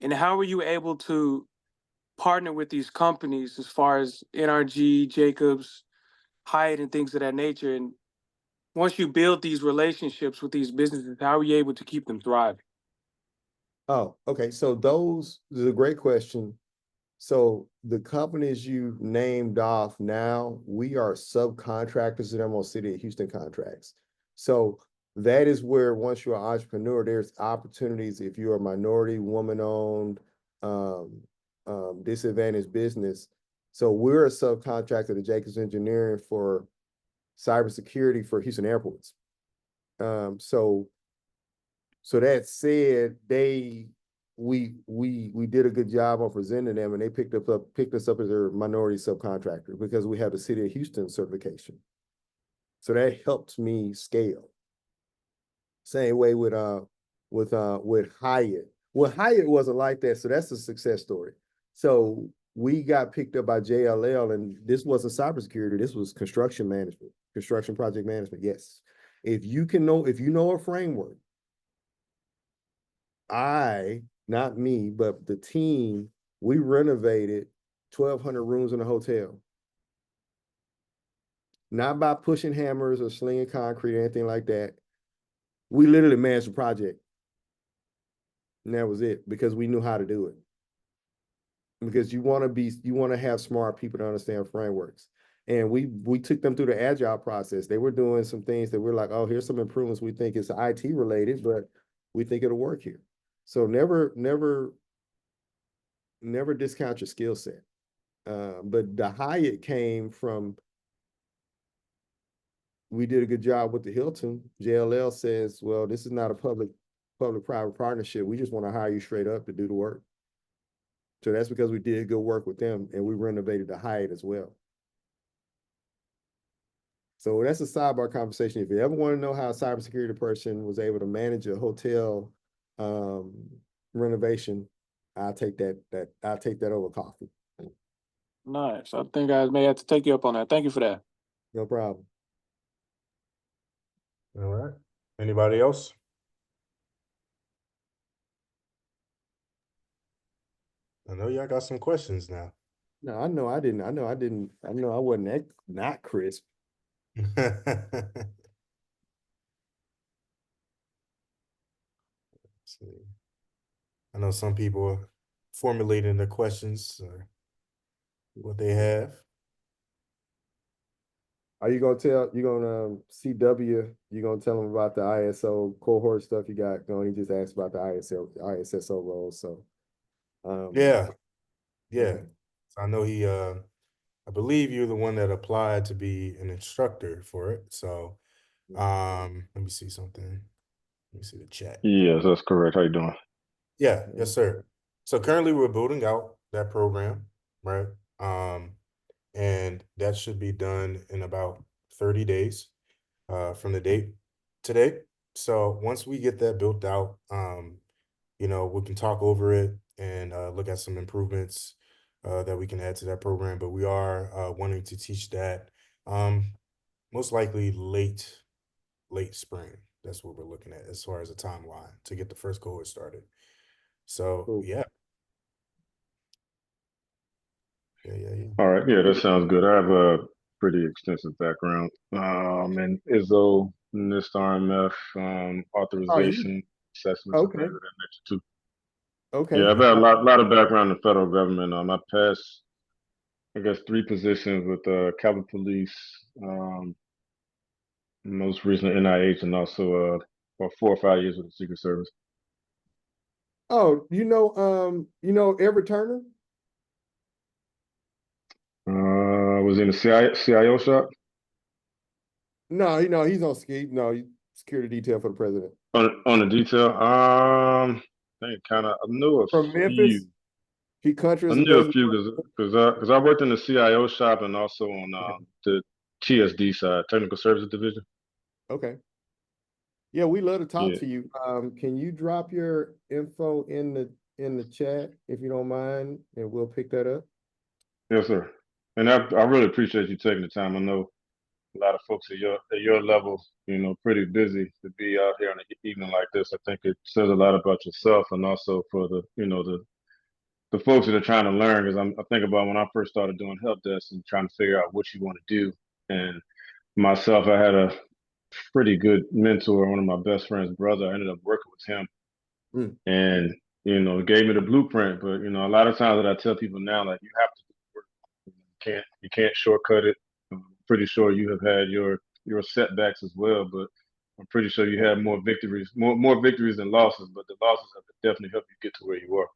And how were you able to partner with these companies as far as NRG, Jacobs, Hyatt, and things of that nature? And once you build these relationships with these businesses, how are you able to keep them thriving? Oh, okay. So those is a great question. So the companies you named off now, we are subcontractors to them on City of Houston contracts. So that is where, once you're an entrepreneur, there's opportunities if you're a minority, woman owned, disadvantaged business. So we're a subcontractor to Jacobs Engineering for cybersecurity for Houston airports. So that said, we did a good job on presenting them, and they picked us up as their minority subcontractor because we have the City of Houston certification. So that helped me scale. Same way with Hyatt. Well, Hyatt wasn't like that, so that's a success story. So we got picked up by JLL, and this wasn't cybersecurity. This was construction management, construction project management. Yes, if you know a framework, not me, but the team, we renovated 1,200 rooms in a hotel. Not by pushing hammers or slinging concrete or anything like that. We literally managed the project. And that was it, because we knew how to do it. Because you want to have smart people to understand frameworks. And we took them through the agile process. They were doing some things that we're like, oh, here's some improvements we think is IT related, but we think it'll work here. So never discount your skill set. But the Hyatt came from, we did a good job with the Hilton. JLL says, well, this is not a public-private partnership. We just want to hire you straight up to do the work. So that's because we did good work with them, and we renovated the Hyatt as well. So that's a sidebar conversation. If you ever want to know how a cybersecurity person was able to manage a hotel renovation, I'll take that over coffee. Nice. I think I may have to take you up on that. Thank you for that. No problem. All right. Anybody else? I know y'all got some questions now. No, I know I wasn't not crisp. See. I know some people are formulating the questions or what they have. Are you gonna tell CW? You gonna tell them about the ISO cohort stuff you got going? He just asked about the ISSO role. So, Yeah. Okay. So I know I believe you're the one that applied to be an instructor for it. So, let me see something. Let me see the chat. Yes, that's correct. How you doing? Yeah, yes, sir. So currently we're building out that program, right? And that should be done in about 30 days from the date today. So once we get that built out, we can talk over it and look at some improvements that we can add to that program. But we are wanting to teach that most likely late spring. That's what we're looking at as far as a timeline to get the first cohort started. So Cool. yeah. All right. Yeah, that sounds good. I have a pretty extensive background in ISO, NIST RMF, authorization, assessments, and Okay. things of that nature too. Okay. Yeah, I've had a lot of background in the federal government. I passed, I guess, 3 positions with Capitol Police, most recently NIH, and also about 4 or 5 years with the Secret Service. Oh, Everett Turner? I was in the CIO shop. No, he's on ski. No, security detail for the president. On the detail, I think I knew a From Memphis? few. He countries I and knew a does. few because I worked in the CIO shop and also on the TSD side, Technical Services Division. Okay. Yeah, we love to talk Yeah. to you. Can you drop your info in the chat if you don't mind, and we'll pick that up? Yes, sir. And I really appreciate you taking the time. I know a lot of folks at your level, pretty busy to be out here on an evening like this. I think it says a lot about yourself and also for the folks that are trying to learn. Because I think about when I first started doing help desk and trying to figure out what you want to do. And myself, I had a pretty good mentor, one of my best friend's brother. I ended up working with him, and gave me the blueprint. But a lot of times that I tell people now, like, you have to do the work. You can't shortcut it. I'm pretty sure you have had your setbacks as well, but I'm pretty sure you had more victories than losses. But the losses have definitely helped you get to where you are.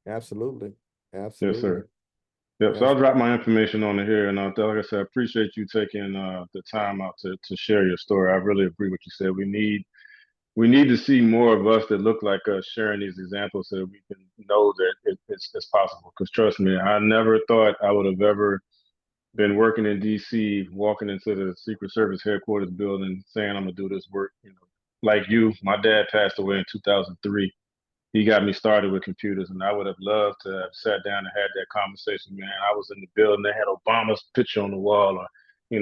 Absolutely. Yes, Absolutely. sir. Yep. So I'll Absolutely. drop my information on here, and like I said, I appreciate you taking the time out to share your story. I really agree with what you said. We need to see more of us that look like us sharing these examples so that we can know that it's possible. Because trust me, I never thought I would have ever been working in DC, walking into the Secret Service headquarters building, saying I'm gonna do this work. Like you, my dad passed away in 2003. He got me started with computers, and I would have loved to have sat down and had that conversation. Man, I was in the building; they had Obama's picture on the wall, or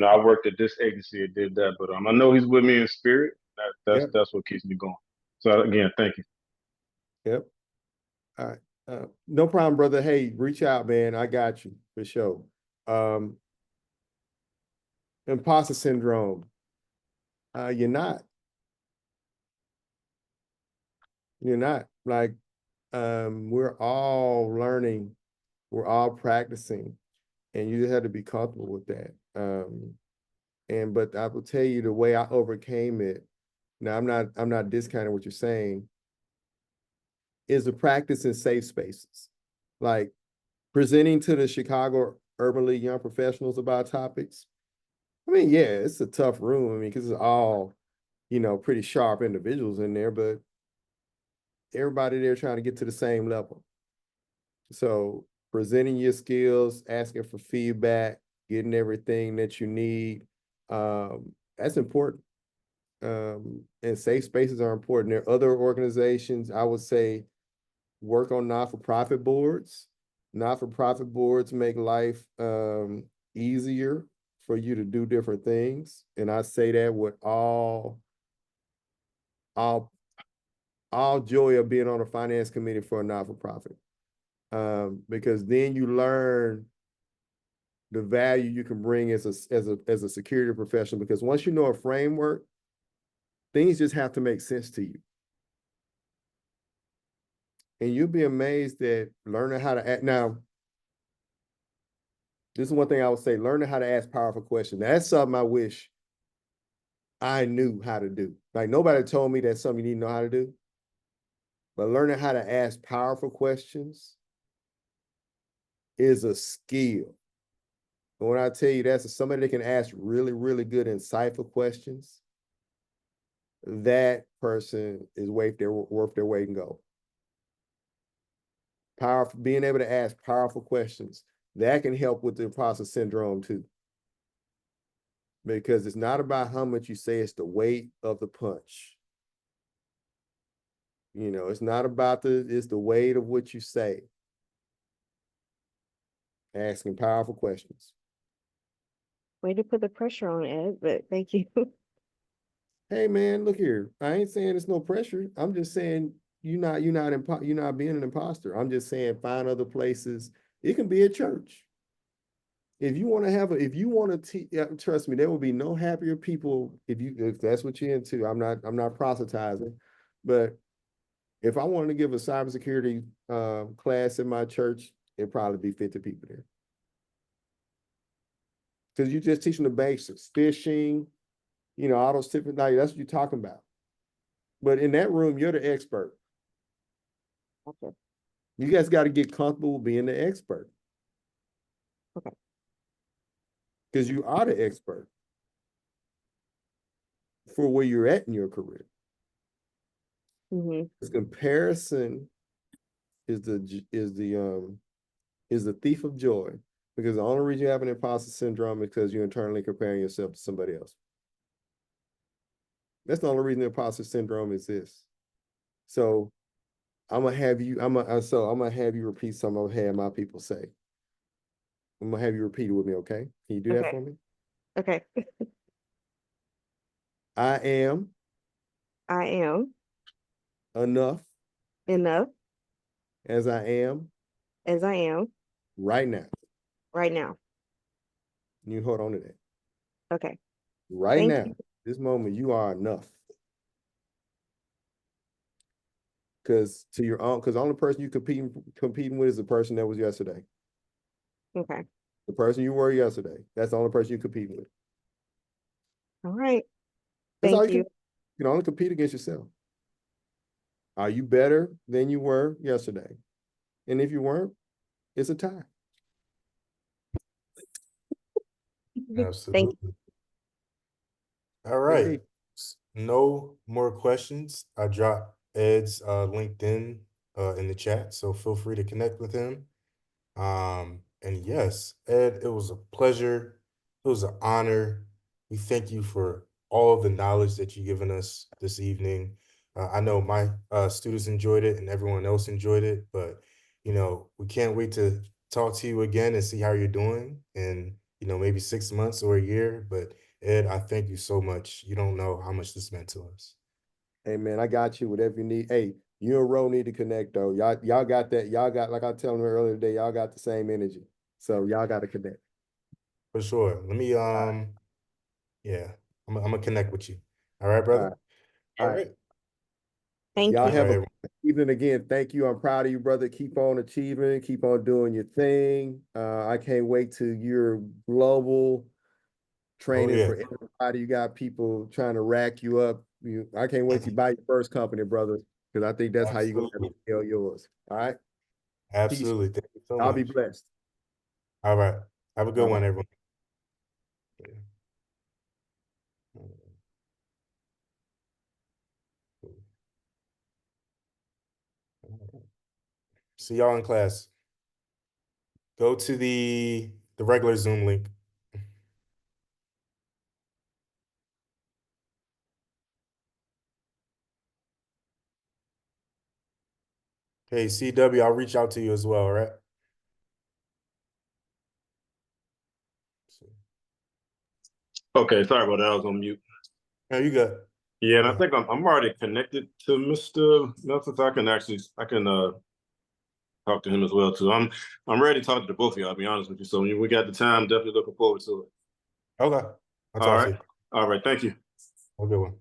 I worked at this agency and did that. But I know he's with me in spirit. Yep. That's what keeps me going. So again, thank you. Yep. All right. No problem, brother. Hey, reach out, man. I got you for sure. Um, imposter syndrome. You're not. You're not. Like, we're all learning, we're all practicing, and you just have to be comfortable with that. But I will tell you the way I overcame it. Now, I'm not discounting what you're saying, is the practice in safe spaces. Like presenting to the Chicago Urban League young professionals about topics. I mean, yeah, it's a tough room. I mean, because it's all, pretty sharp individuals in there, but everybody there trying to get to the same level. So presenting your skills, asking for feedback, getting everything that you need, that's important. And safe spaces are important. There are other organizations, I would say, work on not-for-profit boards. Not-for-profit boards make life easier for you to do different things. And I say that with all joy of being on a finance committee for a not-for-profit. Because then you learn the value you can bring as a security professional. Because once you know a framework, things just have to make sense to you. And you'll be amazed at learning how to act. Now, this is one thing I would say, learning how to ask powerful questions. Now, that's something I wish I knew how to do. Like nobody told me that's something you need to know how to do. But learning how to ask powerful questions is a skill. And when I tell you that's somebody that can ask really, really good, insightful questions, that person is worth their weight in gold. Powerful, being able to ask powerful questions, that can help with the imposter syndrome too. Because it's not about how much you say, it's the weight of the punch. It's not about it's the weight of what you say. Asking powerful questions. Way to put the pressure on, Ed, but thank you. Hey man, look here. I ain't saying it's no pressure. I'm just saying you're not being an imposter. I'm just saying find other places. It can be a church. If you want to trust me, there will be no happier people if that's what you're into. I'm not proselytizing, but if I wanted to give a cybersecurity class in my church, it'd probably be 50 people there. Because you're just teaching the basics, phishing, all those different, like, that's what you're talking about. But in that room, you're the expert. Okay. You guys got to get comfortable being the expert. Okay. Because you are the expert for where you're at in your career. Mm-hmm. This comparison is the thief of joy, because the only reason you have an imposter syndrome is because you're internally comparing yourself to somebody else. That's the only reason the imposter syndrome exists. So I'm gonna have you repeat something I've had my people say. I'm gonna have you repeat it with me, okay? Can you do that Okay. for me? Okay. I am I am enough enough as I am as I am right now. right now. You hold on to that. Okay. Right Thank now, you. this moment, you are enough. Because the only person you competing with is the person that was yesterday. Okay. The person you were yesterday. That's the only person you're competing with. All right. That's all Thank you can. you. You can only compete against yourself. Are you better than you were yesterday? And if you weren't, it's a tie. Thank Absolutely. All Hey, right. No more questions. I dropped Ed's LinkedIn in the chat, so feel free to connect with him. And yes, Ed, it was a pleasure. It was an honor. We thank you for all of the knowledge that you've given us this evening. I know my students enjoyed it and everyone else enjoyed it, but we can't wait to talk to you again and see how you're doing in, maybe 6 months or a year. But Ed, I thank you so much. You don't know how much this meant to us. hey man, I got you. Whatever you need. Hey, you and Ro need to connect though. Y'all got that. Y'all got, like I told him earlier today, y'all got the same energy. So y'all got to connect. For sure. Let me yeah, I'm gonna connect with you. All right, All brother? right. All All right. right. Thank Y'all you. All have right, a everyone. evening again. Thank you. I'm proud of you, brother. Keep on achieving. Keep on doing your thing. I can't wait to your global Oh training yeah, for everybody. You got people trying to rack you up. I can't wait to buy your first company, brother, because I think that's how you're going to absolutely. scale yours. All right. Peace. Absolutely. Thank you so I'll be much. blessed. All right. Have a good Bye one, bye. everyone. See y'all in class. Go to the regular Zoom link. Hey, CW, I'll reach out to you as well, all right? Okay, sorry about that. I was on mute. No, you good. Yeah, and I Yeah. think I'm already connected to Mr. Melton, so I can talk to him as well too. I'm ready to talk to the both of y'all, I'll be honest with you. So when we got the time, definitely looking forward to it. Okay. I'll All talk to right. you. All right, thank you. Have a good one.